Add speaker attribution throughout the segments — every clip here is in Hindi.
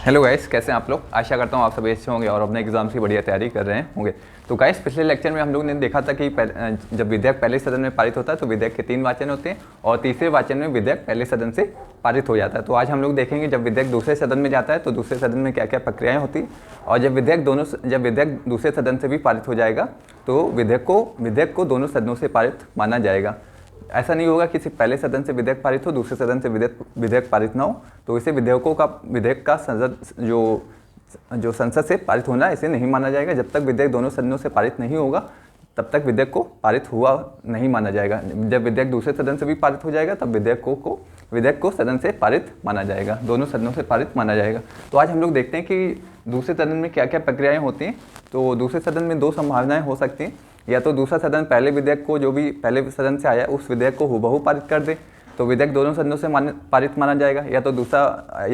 Speaker 1: हेलो गाइस, कैसे हैं आप लोग। आशा करता हूँ आप सभी अच्छे होंगे और अपने एग्जाम्स की बढ़िया तैयारी कर रहे होंगे। तो गाइस, पिछले लेक्चर में हम लोग ने देखा था कि जब विधेयक पहले सदन में पारित होता है तो विधेयक के 3 वाचन होते हैं और तीसरे वाचन में विधेयक पहले सदन से पारित हो जाता है। तो आज हम लोग देखेंगे जब विधेयक दूसरे सदन में जाता है तो दूसरे सदन में क्या क्या प्रक्रियाएँ होती हैं, और जब विधेयक दूसरे सदन से भी पारित हो जाएगा तो विधेयक को दोनों सदनों से पारित माना जाएगा। ऐसा नहीं होगा कि सिर्फ पहले सदन से विधेयक पारित हो, दूसरे सदन से विधेयक पारित ना हो। तो इसे विधेयक का जो संसद से पारित होना इसे नहीं माना जाएगा। जब तक विधेयक दोनों सदनों से पारित नहीं होगा तब तक विधेयक को पारित हुआ नहीं माना जाएगा। जब विधेयक दूसरे सदन से भी पारित हो जाएगा तब विधेयक को सदन से पारित माना जाएगा, दोनों सदनों से पारित माना जाएगा। तो आज हम लोग देखते हैं कि दूसरे सदन में क्या क्या प्रक्रियाएँ होती हैं। तो दूसरे सदन में 2 संभावनाएँ हो सकती हैं। या तो दूसरा सदन पहले विधेयक को, जो भी पहले सदन से आया उस विधेयक को हूबहू पारित कर दे तो विधेयक दोनों सदनों से पारित माना जाएगा। या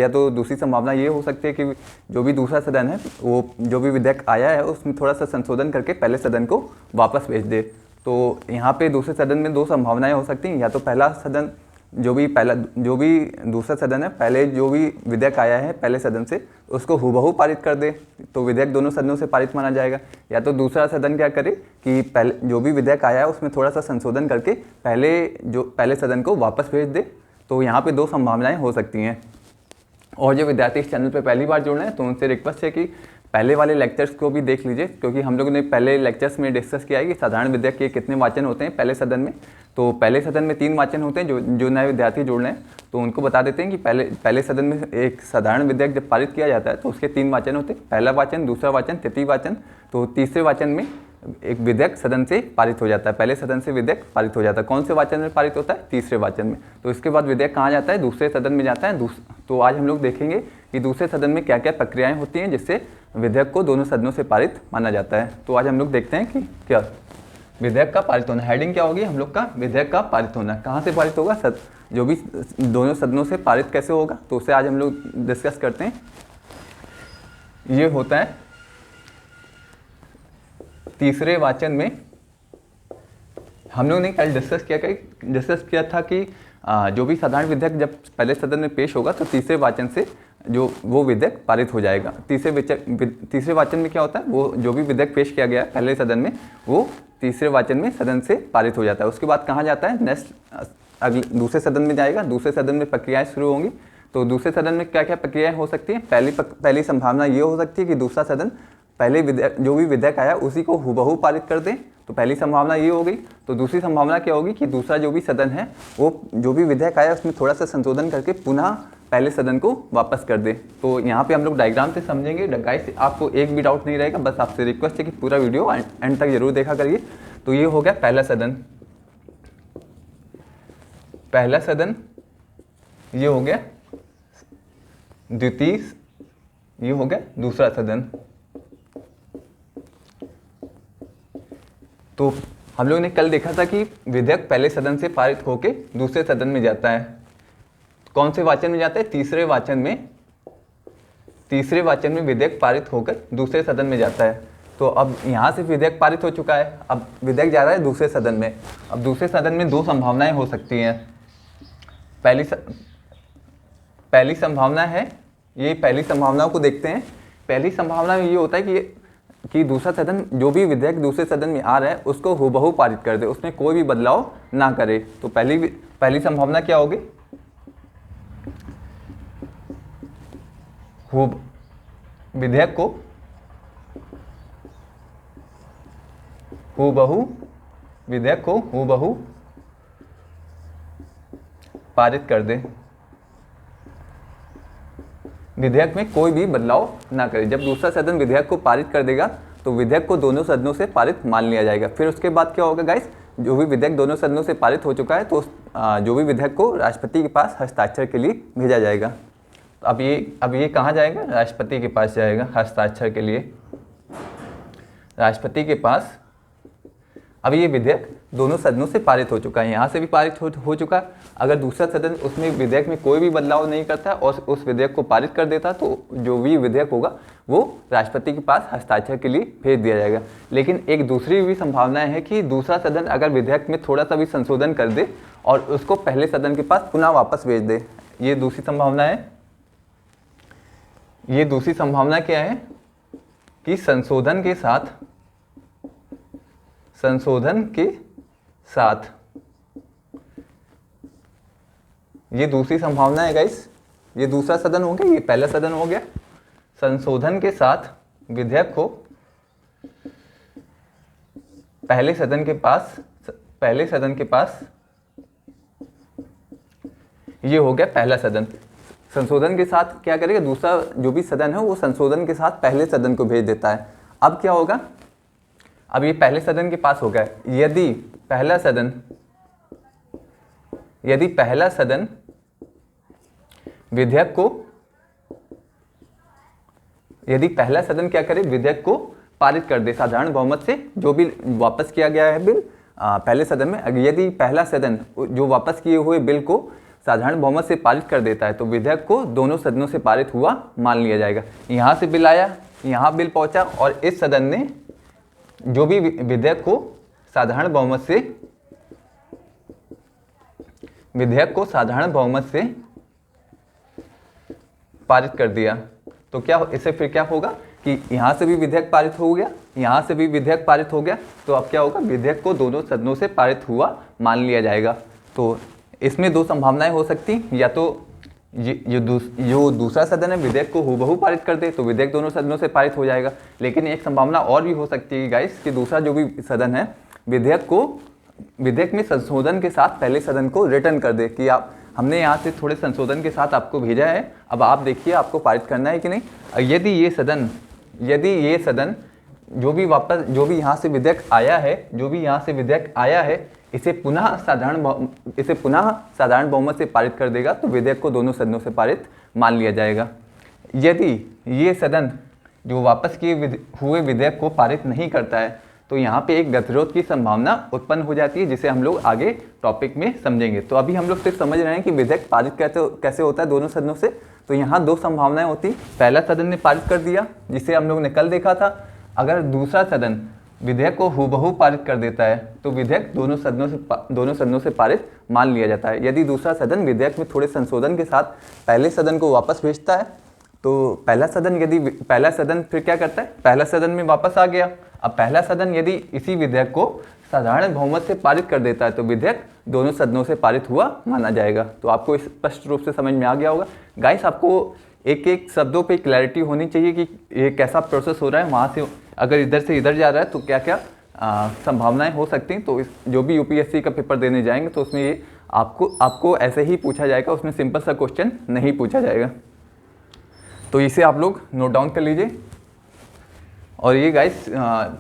Speaker 1: तो दूसरी संभावना ये हो सकती है कि जो भी दूसरा सदन है वो जो भी विधेयक आया है उसमें थोड़ा सा संशोधन करके पहले सदन को वापस भेज दे। तो यहाँ पे दूसरे सदन में 2 संभावनाएं हो सकती हैं। या तो पहला सदन जो भी दूसरा सदन है, पहले जो भी विधेयक आया है पहले सदन से उसको हूबहू पारित कर दे तो विधेयक दोनों सदनों से पारित माना जाएगा। या तो दूसरा सदन क्या करे कि पहले जो भी विधेयक आया है उसमें थोड़ा सा संशोधन करके पहले सदन को वापस भेज दे। तो यहाँ पे 2 संभावनाएं हो सकती हैं। और जो विद्यार्थी इस चैनल पर पहली बार जुड़ रहे हैं तो उनसे रिक्वेस्ट है कि पहले वाले लेक्चर्स को भी देख लीजिए, क्योंकि हम लोगों ने पहले लेक्चर्स में डिस्कस किया है कि साधारण विधेयक के कितने वाचन होते हैं पहले सदन में। तो पहले सदन में 3 वाचन होते हैं। जो नए विद्यार्थी जुड़ रहे हैं तो उनको बता देते हैं कि पहले सदन में एक साधारण विधेयक जब पारित किया जाता है तो उसके 3 वाचन होते हैं, पहला वाचन, दूसरा वाचन, तृतीय वाचन। तो तीसरे वाचन में एक विधेयक सदन से पारित हो जाता है, पहले सदन से विधेयक पारित हो जाता है। कौन से वाचन में पारित होता है? तीसरे वाचन में। तो इसके बाद विधेयक कहाँ जाता है? दूसरे सदन में जाता है। तो आज हम लोग देखेंगे कि दूसरे सदन में क्या क्या प्रक्रियाएं होती हैं जिससे विधेयक को दोनों सदनों से पारित माना जाता है। तो आज हम लोग देखते हैं कि क्या विधेयक का पारित होना। हेडिंग क्या होगी हम लोग का? विधेयक का पारित होना। कहाँ से पारित होगा? जो भी दोनों सदनों से पारित कैसे होगा तो उसे आज हम लोग डिस्कस करते हैं। ये होता है तीसरे वाचन में। हम लोग ने कल डिस्कस किया था कि जो भी साधारण विधेयक जब पहले सदन में पेश होगा तो तीसरे वाचन से वो विधेयक पारित हो जाएगा। तीसरे वाचन में क्या होता है? वो जो भी विधेयक पेश किया गया है पहले सदन में वो तीसरे वाचन में सदन से पारित हो जाता है। उसके बाद कहाँ जाता है? दूसरे सदन में जाएगा। दूसरे सदन में प्रक्रियाएं शुरू होंगी। तो दूसरे सदन में क्या क्या प्रक्रियाएं हो सकती हैं? पहली संभावना ये हो सकती है कि दूसरा सदन पहले जो भी विधेयक आया उसी को हूबहू पारित कर दे। तो पहली संभावना ये हो गई। तो दूसरी संभावना क्या होगी कि दूसरा जो भी सदन है वो जो भी विधेयक आया उसमें थोड़ा सा संशोधन करके पुनः पहले सदन को वापस कर दे। तो यहाँ पे हम लोग डायग्राम से समझेंगे। गाइस, आपको एक भी डाउट नहीं रहेगा, बस आपसे रिक्वेस्ट है कि पूरा वीडियो एंड तक जरूर देखा करिए। तो ये हो गया पहला सदन, ये हो गया द्वितीय, ये हो गया दूसरा सदन। तो हम लोग ने कल देखा था कि विधेयक पहले सदन से पारित होकर दूसरे सदन में जाता है। कौन से वाचन में जाता है? तीसरे वाचन में विधेयक पारित होकर दूसरे सदन में जाता है। तो अब यहाँ से विधेयक पारित हो चुका है, अब विधेयक जा रहा है दूसरे सदन में। अब दूसरे सदन में 2 संभावनाएं हो सकती हैं। पहली संभावना है, ये पहली संभावनाओं को देखते हैं। पहली संभावना में ये होता है कि दूसरा सदन जो भी विधेयक दूसरे सदन में आ रहा है उसको हूबहू पारित कर दे, उसमें कोई भी बदलाव ना करे। तो पहली संभावना क्या होगी? विधेयक को हूबहू पारित कर दे, विधेयक में कोई भी बदलाव ना करे। जब दूसरा सदन विधेयक को पारित कर देगा तो विधेयक को दोनों सदनों से पारित मान लिया जाएगा। फिर उसके बाद क्या होगा गाइस? जो भी विधेयक दोनों सदनों से पारित हो चुका है तो जो भी विधेयक को राष्ट्रपति के पास हस्ताक्षर के लिए भेजा जाएगा। तो अब ये कहाँ जाएगा? राष्ट्रपति के पास जाएगा हस्ताक्षर के लिए, राष्ट्रपति के पास। अब ये विधेयक दोनों सदनों से पारित हो चुका है, यहाँ से भी पारित हो चुका। अगर दूसरा सदन उसमें विधेयक में कोई भी बदलाव नहीं करता और उस विधेयक को पारित कर देता तो जो भी विधेयक होगा वो राष्ट्रपति के पास हस्ताक्षर के लिए भेज दिया जाएगा। लेकिन एक दूसरी भी संभावना है कि दूसरा सदन अगर विधेयक में थोड़ा सा भी संशोधन कर दे और उसको पहले सदन के पास पुनः वापस भेज दे, ये दूसरी संभावना है। ये दूसरी संभावना क्या है कि संशोधन के साथ ये दूसरी संभावना है गाइस, ये दूसरा सदन हो गया, ये पहला सदन हो गया। संशोधन के साथ विधेयक को पहले सदन के पास ये हो गया पहला सदन। संशोधन के साथ क्या करेगा, दूसरा जो भी सदन है वो संशोधन के साथ पहले सदन को भेज देता है। अब क्या होगा, अब ये पहले सदन के पास हो गया। यदि पहला सदन विधेयक को, यदि पहला सदन क्या करे, विधेयक को पारित कर दे साधारण बहुमत से, जो भी वापस किया गया है बिल पहले सदन में, यदि पहला सदन जो वापस किए हुए बिल को साधारण बहुमत से पारित कर देता है तो विधेयक को दोनों सदनों से पारित हुआ मान लिया जाएगा। यहाँ से बिल आया, यहाँ बिल पहुँचा और इस सदन ने जो भी विधेयक को साधारण बहुमत से पारित कर दिया, तो क्या इससे फिर क्या होगा कि यहाँ से भी विधेयक पारित हो गया, यहाँ से भी विधेयक पारित हो गया, तो अब क्या होगा, विधेयक को दोनों सदनों से पारित हुआ मान लिया जाएगा। तो इसमें दो संभावनाएं हो सकती, या तो जो दूसरा सदन है विधेयक को हूबहू पारित कर दे तो विधेयक दोनों सदनों से पारित हो जाएगा। लेकिन एक संभावना और भी हो सकती है गाइस कि दूसरा जो भी सदन है विधेयक में संशोधन के साथ पहले सदन को रिटर्न कर दे कि आप, हमने यहाँ से थोड़े संशोधन के साथ आपको भेजा है, अब आप देखिए आपको पारित करना है कि नहीं। यदि ये सदन जो भी यहाँ से विधेयक आया है इसे पुनः साधारण बहुमत से पारित कर देगा तो विधेयक को दोनों सदनों से पारित मान लिया जाएगा। यदि ये सदन जो वापस किए हुए विधेयक को पारित नहीं करता है तो यहाँ पे एक गतिरोध की संभावना उत्पन्न हो जाती है, जिसे हम लोग आगे टॉपिक में समझेंगे। तो अभी हम लोग सिर्फ समझ रहे हैं कि विधेयक पारित कैसे होता है दोनों सदनों से। तो यहाँ दो संभावनाएं होती, पहला सदन ने पारित कर दिया जिसे हम लोग ने कल देखा था, अगर दूसरा सदन विधेयक को हूबहू पारित कर देता है तो विधेयक दोनों सदनों से पारित मान लिया जाता है। यदि दूसरा सदन विधेयक में थोड़े संशोधन के साथ पहले सदन को वापस भेजता है तो पहला सदन फिर क्या करता है, पहला सदन में वापस आ गया। अब पहला सदन यदि इसी विधेयक को साधारण बहुमत से पारित कर देता है तो विधेयक दोनों सदनों से पारित हुआ माना जाएगा। तो आपको स्पष्ट रूप से समझ में आ गया होगा गाइस। आपको एक एक शब्दों पे क्लैरिटी होनी चाहिए कि ये कैसा प्रोसेस हो रहा है, वहाँ से अगर इधर से इधर जा रहा है तो क्या क्या संभावनाएं हो सकती हैं। तो जो भी यूपीएससी का पेपर देने जाएंगे तो उसमें ये आपको ऐसे ही पूछा जाएगा, उसमें सिंपल सा क्वेश्चन नहीं पूछा जाएगा। तो इसे आप लोग नोट डाउन कर लीजिए। और ये गाइस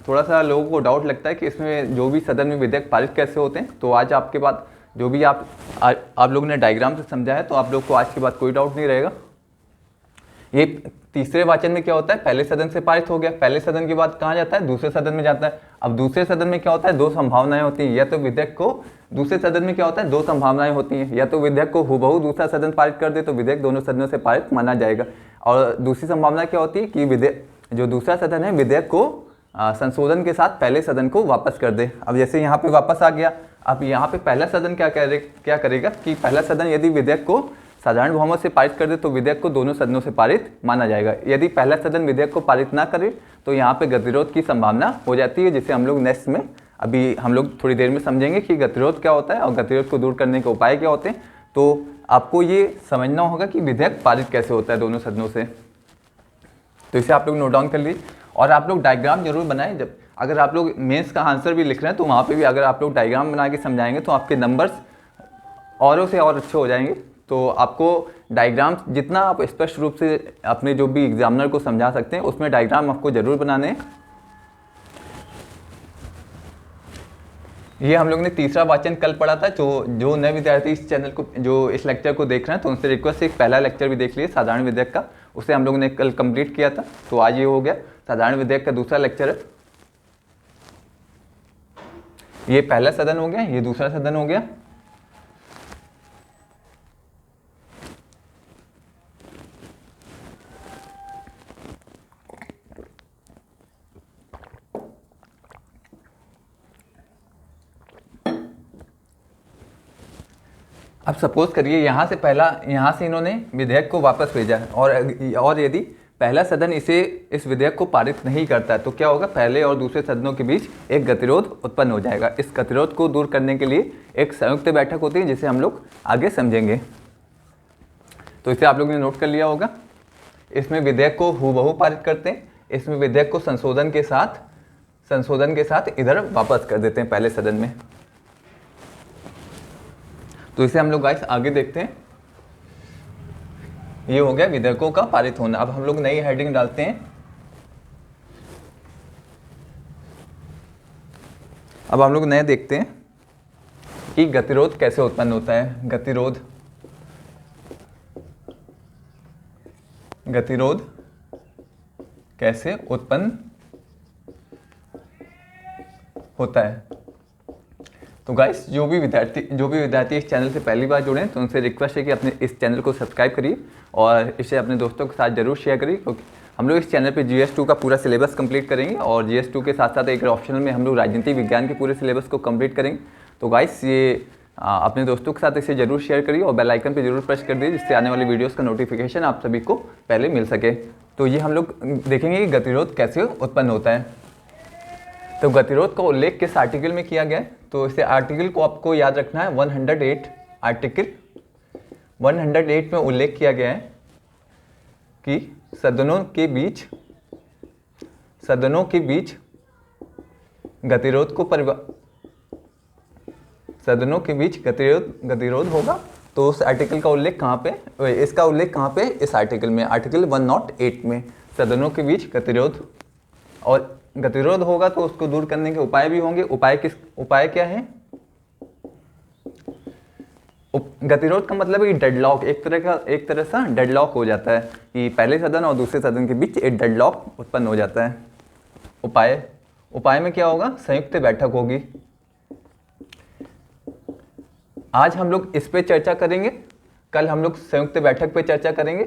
Speaker 1: थोड़ा सा लोगों को डाउट लगता है कि इसमें जो भी सदन में विधेयक पारित कैसे होते हैं, तो आज आपके बाद जो भी आप लोगों ने डायग्राम से समझा है तो आप लोग को आज के बाद कोई डाउट नहीं रहेगा। ये तीसरे वाचन में क्या होता है, पहले सदन से पारित हो गया, पहले सदन के बाद कहाँ जाता है, दूसरे सदन में जाता है। अब दूसरे सदन में क्या होता है, दो संभावनाएं होती हैं, या तो विधेयक को दूसरे सदन में क्या होता है, दो संभावनाएं होती हैं, या तो विधेयक को हूबहू दूसरा सदन पारित कर दे तो विधेयक दोनों सदनों से पारित माना जाएगा। और दूसरी संभावना क्या होती है कि जो दूसरा सदन है विधेयक को संशोधन के साथ पहले सदन को वापस कर दे। अब जैसे यहाँ पे वापस आ गया, अब यहाँ पे पहला सदन क्या करेगा कि पहला सदन यदि विधेयक को साधारण बहुमत से पारित कर दे तो विधेयक को दोनों सदनों से पारित माना जाएगा। यदि पहला सदन विधेयक को पारित ना करे तो यहाँ पे गतिरोध की संभावना हो जाती है, जिसे हम लोग नेक्स्ट में अभी हम लोग थोड़ी देर में समझेंगे कि गतिरोध क्या होता है और गतिरोध को दूर करने के उपाय क्या होते हैं। तो आपको ये समझना होगा कि विधेयक पारित कैसे होता है दोनों सदनों से। तो इसे आप लोग नोट डाउन कर लीजिए और आप लोग डायग्राम जरूर बनाएं। जब अगर आप लोग मेंस का आंसर भी लिख रहे हैं तो वहाँ पे भी अगर आप लोग डायग्राम बना के समझाएंगे तो आपके नंबर्स औरों से और अच्छे हो जाएंगे। तो आपको डायग्राम जितना आप स्पष्ट रूप से अपने जो भी एग्जामिनर को समझा सकते हैं उसमें डायग्राम आपको जरूर बनाने हैं। ये हम लोग ने तीसरा वाचन कल पढ़ा था। जो नए विद्यार्थी इस चैनल को जो इस लेक्चर को देख रहे हैं तो उनसे रिक्वेस्ट है, पहला लेक्चर भी देख लिए साधारण विधेयक का, उसे हम लोग ने कल कंप्लीट किया था। तो आज ये हो गया साधारण विधेयक का दूसरा लेक्चर है। ये पहला सदन हो गया, ये दूसरा सदन हो गया। अब सपोज करिए यहाँ से इन्होंने विधेयक को वापस भेजा है और यदि पहला सदन इस विधेयक को पारित नहीं करता है तो क्या होगा, पहले और दूसरे सदनों के बीच एक गतिरोध उत्पन्न हो जाएगा। इस गतिरोध को दूर करने के लिए एक संयुक्त बैठक होती है जिसे हम लोग आगे समझेंगे। तो इसे आप लोगों ने नोट कर लिया होगा। इसमें विधेयक को हूबहू पारित करते हैं, इसमें विधेयक को संशोधन के साथ इधर वापस कर देते हैं पहले सदन में। तो इसे हम लोग गाइस आगे देखते हैं। ये हो गया विधेयकों का पारित होना। अब हम लोग नई हेडिंग डालते हैं। अब हम लोग नए देखते हैं कि गतिरोध कैसे उत्पन्न होता है। गतिरोध कैसे उत्पन्न होता है। तो गाइस जो भी विद्यार्थी इस चैनल से पहली बार जुड़े हैं तो उनसे रिक्वेस्ट है कि अपने इस चैनल को सब्सक्राइब करिए और इसे अपने दोस्तों के साथ जरूर शेयर करिए, क्योंकि हम लोग इस चैनल पे GS2 का पूरा सिलेबस कंप्लीट करेंगे और GS2 के साथ साथ एक ऑप्शनल में हम लोग राजनीति विज्ञान के पूरे सिलेबस को कंप्लीट करेंगे। तो गाइस ये अपने दोस्तों के साथ इसे जरूर शेयर करिए और बेल आइकन पर जरूर प्रेस कर दीजिए, जिससे आने वाली वीडियोज़ का नोटिफिकेशन आप सभी को पहले मिल सके। तो ये हम लोग देखेंगे कि गतिरोध कैसे उत्पन्न होता है। तो गतिरोध का उल्लेख किस आर्टिकल में किया गया है, तो इसे आर्टिकल को आपको याद रखना है 108। आर्टिकल 108 में उल्लेख किया गया है कि सदनों के बीच गतिरोध होगा। तो उस आर्टिकल का उल्लेख कहाँ पे, इसका उल्लेख कहाँ पे, इस आर्टिकल में, आर्टिकल 108 में सदनों के बीच गतिरोध और गतिरोध होगा तो उसको दूर करने के उपाय भी होंगे। उपाय क्या है? गतिरोध का मतलब है कि डेडलॉक, एक तरह सा डेडलॉक हो जाता है कि पहले सदन और दूसरे सदन के बीच एक डेडलॉक उत्पन्न हो जाता है। उपाय में क्या होगा? संयुक्त बैठक होगी। आज हम लोग इस पे चर्चा करेंगे, कल हम लोग संयुक्त बैठक पे चर्चा करेंगे।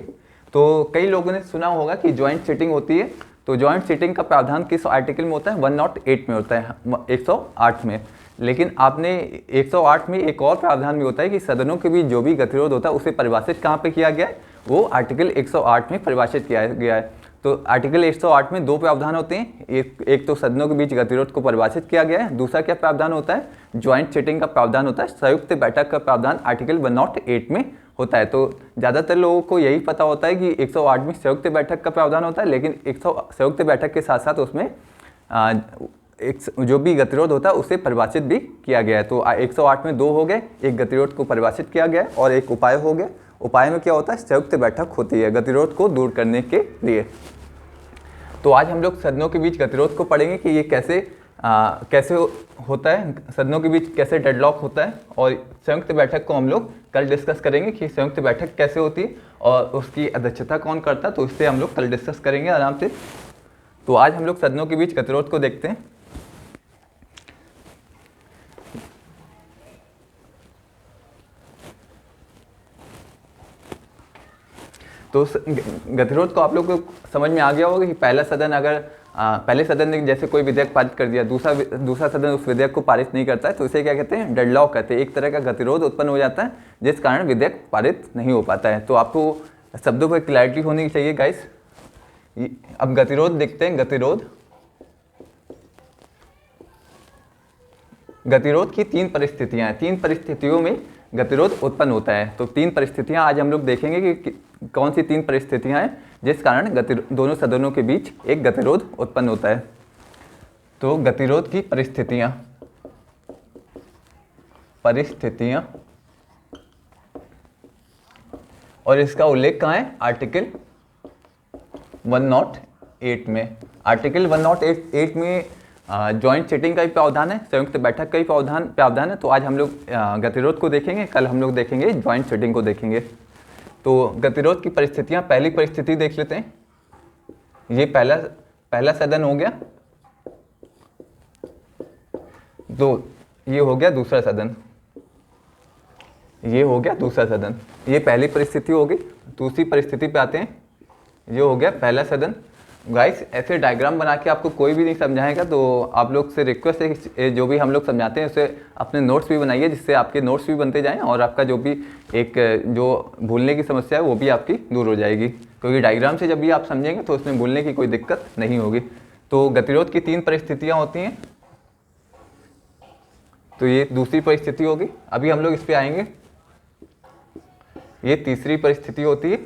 Speaker 1: तो कई लोगों ने सुना होगा कि ज्वाइंट सीटिंग होती है, तो ज्वाइंट सीटिंग का प्रावधान किस आर्टिकल में होता है? 108 में होता है, 108 में। लेकिन आपने 108 में एक और प्रावधान भी होता है कि सदनों के बीच जो भी गतिरोध होता है उसे परिभाषित कहाँ पे किया गया है? वो आर्टिकल 108 में परिभाषित किया गया है। तो आर्टिकल 108 में दो प्रावधान होते हैं, एक तो सदनों के बीच गतिरोध को परिभाषित किया गया है, दूसरा क्या प्रावधान होता है? ज्वाइंट सीटिंग का प्रावधान होता है, संयुक्त बैठक का प्रावधान आर्टिकल 108 में होता है। तो ज़्यादातर लोगों को यही पता होता है कि 108 में संयुक्त बैठक का प्रावधान होता है, लेकिन संयुक्त बैठक के साथ साथ उसमें जो भी गतिरोध होता है उसे परिभाषित भी किया गया है। तो 108 में दो हो गए, एक गतिरोध को परिभाषित किया गया है और एक उपाय हो गया। उपाय में क्या होता है? संयुक्त बैठक होती है गतिरोध को दूर करने के लिए। तो आज हम लोग सदनों के बीच गतिरोध को पढ़ेंगे कि ये कैसे होता है, सदनों के बीच कैसे डेडलॉक होता है, और संयुक्त बैठक को हम लोग कल डिस्कस करेंगे कि संयुक्त बैठक कैसे होती है और उसकी अध्यक्षता कौन करता है। तो इससे हम लोग कल डिस्कस करेंगे आराम से। तो आज हम लोग सदनों के बीच गतिरोध को देखते हैं। तो गतिरोध को आप लोग को समझ में आ गया होगा कि पहला सदन अगर पहले सदन ने जैसे कोई विधेयक पारित कर दिया, दूसरा सदन उस विधेयक को पारित नहीं करता है, तो इसे क्या कहते हैं? डेडलॉक कहते हैं। एक तरह का गतिरोध उत्पन्न हो जाता है जिस कारण विधेयक पारित नहीं हो पाता है। तो आपको शब्दों पर क्लैरिटी होनी चाहिए गाइस। अब गतिरोध देखते हैं। गतिरोध की तीन परिस्थितियां हैं, तीन परिस्थितियों में गतिरोध उत्पन्न होता है। तो तीन परिस्थितियां आज हम लोग देखेंगे कि कौन सी तीन परिस्थितियां हैं जिस कारण दोनों सदनों के बीच एक गतिरोध उत्पन्न होता है। तो गतिरोध की परिस्थितियां और इसका उल्लेख कहाँ है? आर्टिकल 108 में। आर्टिकल 108 में ज्वाइंट सीटिंग का भी प्रावधान है, संयुक्त बैठक का भी प्रावधान है। तो आज हम लोग गतिरोध को देखेंगे, कल हम लोग देखेंगे ज्वाइंट सीटिंग को देखेंगे। तो गतिरोध की परिस्थितियां, पहली परिस्थिति देख लेते हैं। ये पहला सदन हो गया, तो ये हो गया दूसरा सदन, ये हो गया दूसरा सदन। ये पहली परिस्थिति हो गई। दूसरी परिस्थिति पे आते हैं। ये हो गया पहला सदन, गाइस ऐसे डायग्राम बना के आपको कोई भी नहीं समझाएगा, तो आप लोग से रिक्वेस्ट है कि जो भी हम लोग समझाते हैं उसे अपने नोट्स भी बनाइए, जिससे आपके नोट्स भी बनते जाएं और आपका जो भी एक जो भूलने की समस्या है वो भी आपकी दूर हो जाएगी, क्योंकि डायग्राम से जब भी आप समझेंगे तो उसमें भूलने की कोई दिक्कत नहीं होगी। तो गतिरोध की 3 परिस्थितियाँ होती हैं, तो ये दूसरी परिस्थिति होगी। अभी हम लोग इस पर आएंगे, ये तीसरी परिस्थिति होती है।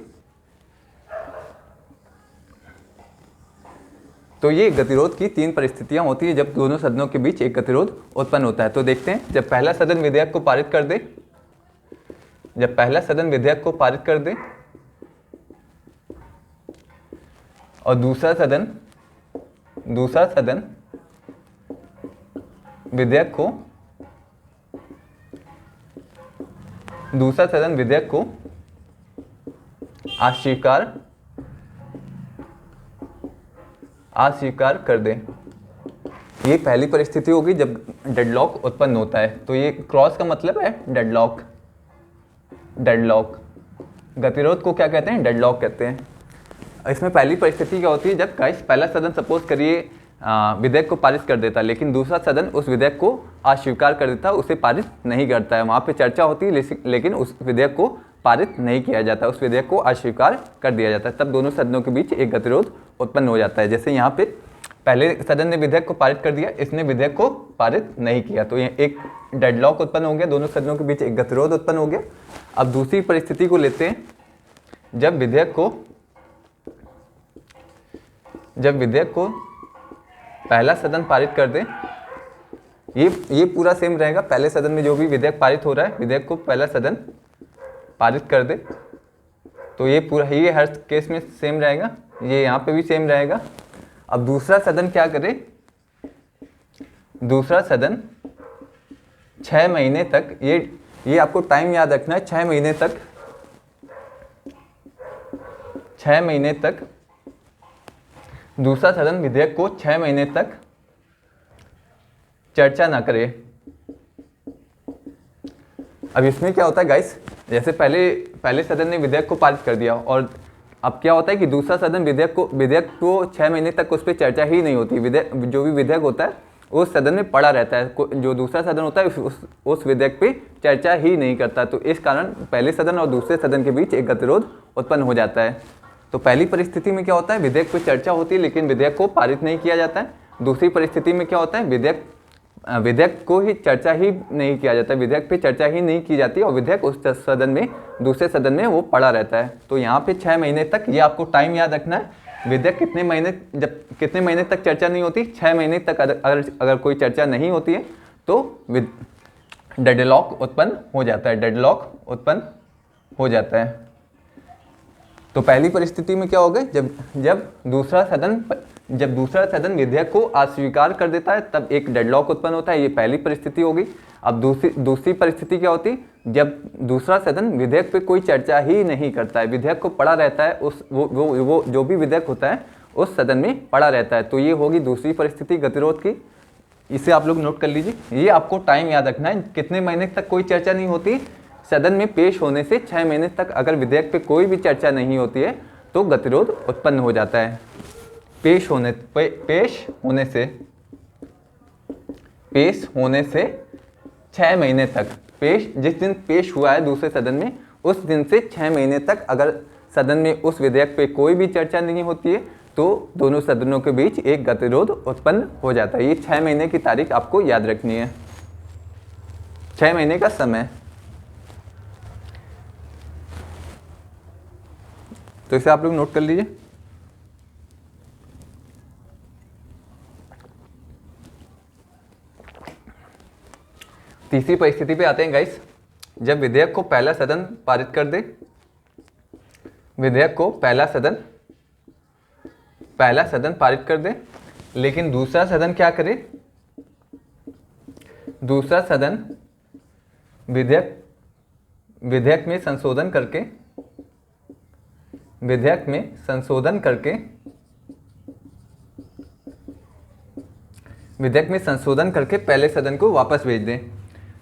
Speaker 1: तो ये गतिरोध की 3 परिस्थितियां होती है जब दोनों सदनों के बीच एक गतिरोध उत्पन्न होता है। तो देखते हैं, जब पहला सदन विधेयक को पारित कर दे, जब पहला सदन विधेयक को पारित कर दे और दूसरा सदन विधेयक को अस्वीकार कर दे, ये पहली परिस्थिति होगी जब डेडलॉक उत्पन्न होता है। तो ये क्रॉस का मतलब है डेडलॉक। गतिरोध को क्या कहते हैं? डेडलॉक कहते हैं। इसमें पहली परिस्थिति क्या होती है? जब गाइस पहला सदन सपोज करिए विधेयक को पारित कर देता, लेकिन दूसरा सदन उस विधेयक को अस्वीकार कर देता, उसे पारित नहीं करता है। वहाँ पे चर्चा होती है लेकिन उस विधेयक को पारित नहीं किया जाता, उस विधेयक को अस्वीकार कर दिया जाता है। तब दोनों सदनों के बीच एक गतिरोध उत्पन्न हो जाता है। जैसे यहाँ पे पहले सदन ने विधेयक को पारित कर दिया, इसने विधेयक को पारित नहीं किया, तो ये एक डेडलॉक उत्पन्न हो गया, दोनों सदनों के बीच एक गतिरोध उत्पन्न हो गया। अब दूसरी परिस्थिति को लेते हैं, जब विधेयक को पहला सदन पारित कर दे, ये पूरा सेम रहेगा। पहले सदन में जो भी विधेयक पारित हो रहा है, विधेयक को पहला सदन पारित कर दे, तो ये पूरा ये हर केस में सेम रहेगा, ये यहाँ पे भी सेम रहेगा। अब दूसरा सदन क्या करे? दूसरा सदन 6 महीने तक, ये आपको टाइम याद रखना है, 6 महीने तक दूसरा सदन विधेयक को 6 महीने तक चर्चा ना करे। अब इसमें क्या होता है गाइस, जैसे पहले सदन ने विधेयक को पारित कर दिया और अब क्या होता है कि दूसरा सदन विधेयक को 6 महीने तक उस पर चर्चा ही नहीं होती। जो भी विधेयक होता है उस सदन में पड़ा रहता है, जो दूसरा सदन होता है उस विधेयक पे चर्चा ही नहीं करता। तो इस कारण पहले सदन और दूसरे सदन के बीच एक गतिरोध उत्पन्न हो जाता है। तो पहली परिस्थिति में क्या होता है, विधेयक पे चर्चा होती है लेकिन विधेयक को पारित नहीं किया जाता है। दूसरी परिस्थिति में क्या होता है, विधेयक को ही चर्चा ही नहीं किया जाता, विधेयक पे चर्चा ही नहीं की जाती और विधेयक उस सदन में, दूसरे सदन में वो पड़ा रहता है। तो यहाँ पे 6 महीने तक, ये आपको टाइम याद रखना है। विधेयक कितने महीने तक चर्चा नहीं होती? 6 महीने तक अगर कोई चर्चा नहीं होती है तो डेडलॉक उत्पन्न हो जाता है। तो पहली परिस्थिति में क्या होगा, जब दूसरा सदन विधेयक को अस्वीकार कर देता है तब एक डेडलॉक उत्पन्न होता है, ये पहली परिस्थिति होगी। अब दूसरी परिस्थिति क्या होती, जब दूसरा सदन विधेयक पे कोई चर्चा ही नहीं करता है, विधेयक को पड़ा रहता है, वो जो भी विधेयक होता है उस सदन में पड़ा रहता है, तो ये होगी दूसरी परिस्थिति गतिरोध की। इसे आप लोग नोट कर लीजिए, ये आपको टाइम याद रखना है। कितने महीने तक कोई चर्चा नहीं होती? सदन में पेश होने से 6 महीने तक अगर विधेयक पे कोई भी चर्चा नहीं होती है तो गतिरोध उत्पन्न हो जाता है। पेश होने से 6 महीने तक, जिस दिन पेश हुआ है दूसरे सदन में उस दिन से 6 महीने तक अगर सदन में उस विधेयक पे कोई भी चर्चा नहीं होती है तो दोनों सदनों के बीच एक गतिरोध उत्पन्न हो जाता है। ये 6 महीने की तारीख आपको याद रखनी है, 6 महीने का समय। तो इसे आप लोग नोट कर लीजिए। तीसरी परिस्थिति पे आते हैं गाइस, जब विधेयक को पहला सदन पारित कर दे, विधेयक को पहला सदन पारित कर दे, लेकिन दूसरा सदन क्या करे, दूसरा सदन विधेयक में संशोधन करके पहले सदन को वापस भेज दें।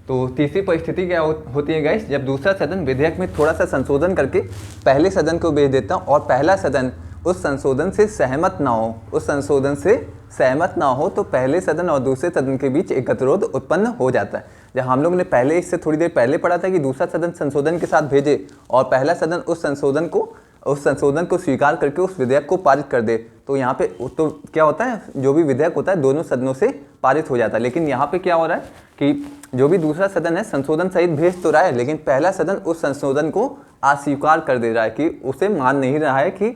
Speaker 1: तो तीसरी परिस्थिति क्या होती है गाइस, जब दूसरा सदन विधेयक में थोड़ा सा संशोधन करके पहले सदन को भेज देता और पहला सदन उस संशोधन से सहमत ना हो, उस संशोधन से सहमत ना हो तो पहले सदन और दूसरे सदन के बीच एक गतिरोध उत्पन्न हो जाता है। जब हम लोग ने पहले इससे थोड़ी देर पहले पढ़ा था कि दूसरा सदन संशोधन के साथ भेजे और पहला सदन उस संशोधन को स्वीकार करके उस विधेयक को पारित कर दे, तो यहाँ पे तो क्या होता है, जो भी विधेयक होता है दोनों सदनों से पारित हो जाता है। लेकिन यहाँ पे क्या हो रहा है कि जो भी दूसरा सदन है संशोधन सहित भेज तो रहा है, लेकिन पहला सदन उस संशोधन को अस्वीकार कर दे रहा है कि उसे मान नहीं रहा है कि,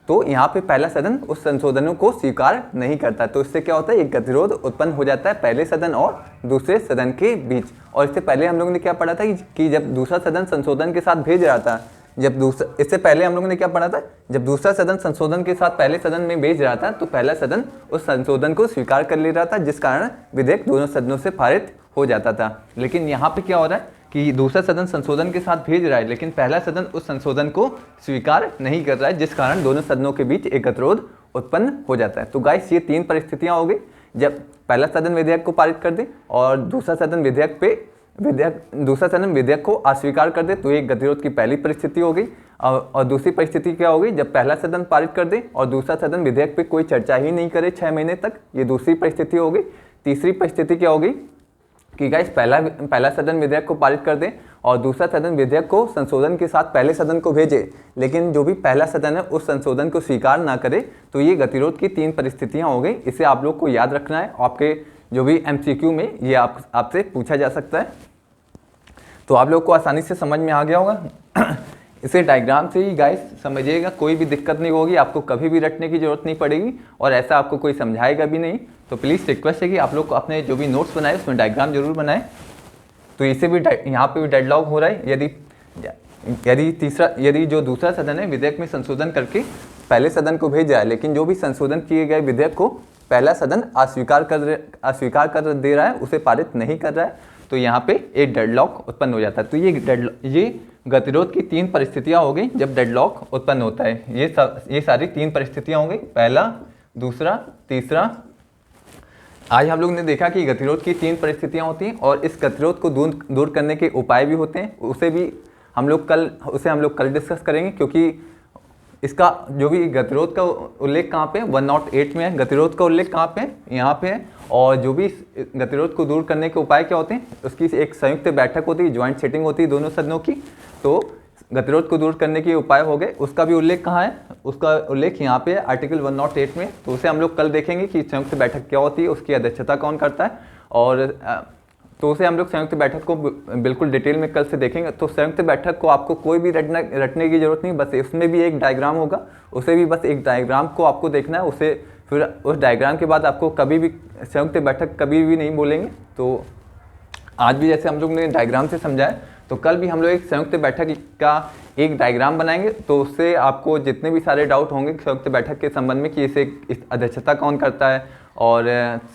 Speaker 1: तो यहाँ पे पहला सदन उस संशोधनों को स्वीकार नहीं करता। तो इससे क्या होता है, एक गतिरोध उत्पन्न हो जाता है पहले सदन और दूसरे सदन के बीच। और इससे पहले हम लोगों ने क्या पढ़ा था कि जब दूसरा सदन संशोधन के साथ भेज रहा था, इससे पहले हम लोगों ने क्या पढ़ा था, जब दूसरा सदन संशोधन के साथ पहले सदन में भेज रहा था तो पहला सदन उस संशोधन को स्वीकार कर ले रहा था, जिस कारण विधेयक दोनों सदनों से पारित हो जाता था। लेकिन यहाँ पे क्या हो रहा है कि दूसरा सदन संशोधन के साथ भेज रहा है, लेकिन पहला सदन उस संशोधन को स्वीकार नहीं कर रहा है, जिस कारण दोनों सदनों के बीच एक गतिरोध उत्पन्न हो जाता है। तो गाइस ये 3 परिस्थितियां हो गई, जब पहला सदन विधेयक को पारित कर दे और दूसरा सदन विधेयक को अस्वीकार कर दे, तो एक गतिरोध की पहली परिस्थिति हो गई। और दूसरी परिस्थिति क्या हो गई, जब पहला सदन पारित कर दे और दूसरा सदन विधेयक पे कोई चर्चा ही नहीं करे 6 महीने तक, ये दूसरी परिस्थिति हो गई। तीसरी परिस्थिति क्या हो गई कि गाइस पहला सदन विधेयक को पारित कर दे और दूसरा सदन विधेयक को संशोधन के साथ पहले सदन को भेजे, लेकिन जो भी पहला सदन है उस संशोधन को स्वीकार ना करे, तो ये गतिरोध की 3 परिस्थितियां हो गई। इसे आप लोग को याद रखना है, आपके जो भी MCQ में ये आपसे पूछा जा सकता है। तो आप लोग को आसानी से समझ में आ गया होगा। इसे डायग्राम से ही गाइस समझिएगा, कोई भी दिक्कत नहीं होगी, आपको कभी भी रटने की जरूरत नहीं पड़ेगी और ऐसा आपको कोई समझाएगा भी नहीं। तो प्लीज़ रिक्वेस्ट है कि आप लोग को अपने जो भी नोट्स बनाए उसमें डायग्राम जरूर बनाएं। तो इसे भी यहाँ पे भी डेडलॉक हो रहा है, यदि जो दूसरा सदन है विधेयक में संशोधन करके पहले सदन को भेज रहा है, लेकिन जो भी संशोधन किए गए विधेयक को पहला सदन अस्वीकार कर दे रहा है, उसे पारित नहीं कर रहा है, तो यहाँ पे एक डेडलॉक उत्पन्न हो जाता है। तो ये गतिरोध की 3 परिस्थितियां हो गई जब डेडलॉक उत्पन्न होता है। ये सारी 3 परिस्थितियां हो गई, पहला, दूसरा, तीसरा। आज हम लोग ने देखा कि गतिरोध की 3 परिस्थितियां होती हैं और इस गतिरोध को दूर करने के उपाय भी होते हैं, उसे हम लोग कल डिस्कस करेंगे, क्योंकि इसका जो भी गतिरोध का उल्लेख कहाँ पे 108 में है, गतिरोध का उल्लेख कहाँ पे है, यहाँ पे है। और जो भी गतिरोध को दूर करने के उपाय क्या होते हैं, उसकी एक संयुक्त बैठक होती है, ज्वाइंट सेटिंग होती है दोनों सदनों की। तो गतिरोध को दूर करने के उपाय हो गए, उसका भी उल्लेख कहाँ है, उसका उल्लेख यहाँ पे है आर्टिकल 108 में। तो उसे हम लोग कल देखेंगे कि संयुक्त बैठक क्या होती है, उसकी अध्यक्षता कौन करता है, और तो उसे हम लोग संयुक्त बैठक को बिल्कुल डिटेल में कल से देखेंगे। तो संयुक्त बैठक को आपको कोई भी रटने की जरूरत नहीं, बस उसमें भी एक डायग्राम होगा, उसे भी बस एक डायग्राम को आपको देखना है, उसे फिर उस डायग्राम के बाद आपको कभी भी संयुक्त बैठक कभी भी नहीं बोलेंगे। तो आज भी जैसे हम लोग ने डायग्राम से समझाया, तो कल भी हम लोग एक संयुक्त बैठक का एक डायग्राम बनाएंगे, तो उससे आपको जितने भी सारे डाउट होंगे संयुक्त बैठक के संबंध में कि इस अध्यक्षता कौन करता है और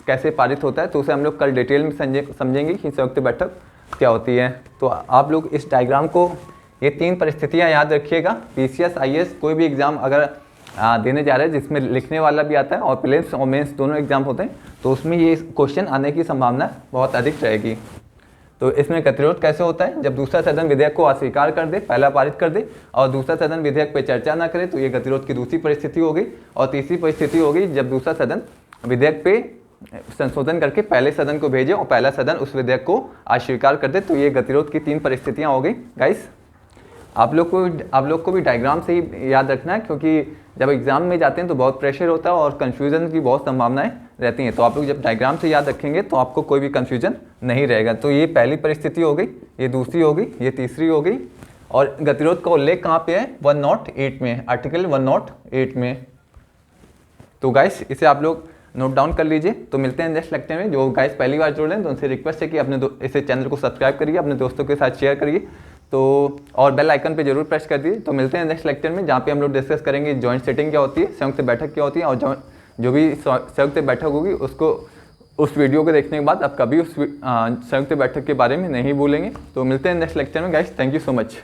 Speaker 1: कैसे पारित होता है, तो उसे हम लोग कल डिटेल में समझेंगे कि संयुक्त बैठक क्या होती है। तो आप लोग इस डायग्राम को, ये 3 परिस्थितियां याद रखिएगा। PCS IAS कोई भी एग्ज़ाम अगर देने जा रहे हैं जिसमें लिखने वाला भी आता है और प्रीलिम्स और मेंस दोनों एग्जाम होते हैं, तो उसमें ये क्वेश्चन आने की संभावना बहुत अधिक रहेगी। तो इसमें गतिरोध कैसे होता है, जब दूसरा सदन विधेयक को अस्वीकार कर दे, पहला पारित कर दे और दूसरा सदन विधेयक पे चर्चा ना करे, तो ये गतिरोध की दूसरी परिस्थिति हो गई। और तीसरी परिस्थिति हो गई जब दूसरा सदन विधेयक पे संशोधन करके पहले सदन को भेजे और पहला सदन उस विधेयक को अस्वीकार कर दे। तो ये गतिरोध की 3 परिस्थितियां हो गई। गाइस आप लोग को भी डायग्राम से ही याद रखना है, क्योंकि जब एग्जाम में जाते हैं तो बहुत प्रेशर होता है और कन्फ्यूजन की बहुत संभावनाएं रहती हैं। तो आप लोग जब डायग्राम से याद रखेंगे तो आपको कोई भी कन्फ्यूजन नहीं रहेगा। तो ये पहली परिस्थिति हो गई, ये दूसरी हो गई, ये तीसरी हो गई। और गतिरोध का उल्लेख कहाँ पे है, 108 में, आर्टिकल 108 में। तो गाइस इसे आप लोग नोट डाउन कर लीजिए। तो मिलते हैं नेक्स्ट लेक्चर में। जो गाइस पहली बार जुड़ रहे हैं तो उनसे रिक्वेस्ट है कि अपने इसे चैनल को सब्सक्राइब करिए, अपने दोस्तों के साथ शेयर करिए, तो और बेल आइकन पे जरूर प्रेस कर दीजिए। तो मिलते हैं नेक्स्ट लेक्चर में, जहाँ पे हम लोग डिस्कस करेंगे जॉइंट सेटिंग क्या होती है, संयुक्त बैठक क्या होती है, और जो भी संयुक्त बैठक होगी उसको उस वीडियो को देखने के बाद आप कभी उस संयुक्त बैठक के बारे में नहीं भूलेंगे। तो मिलते हैं नेक्स्ट लेक्चर में guys, thank you so much.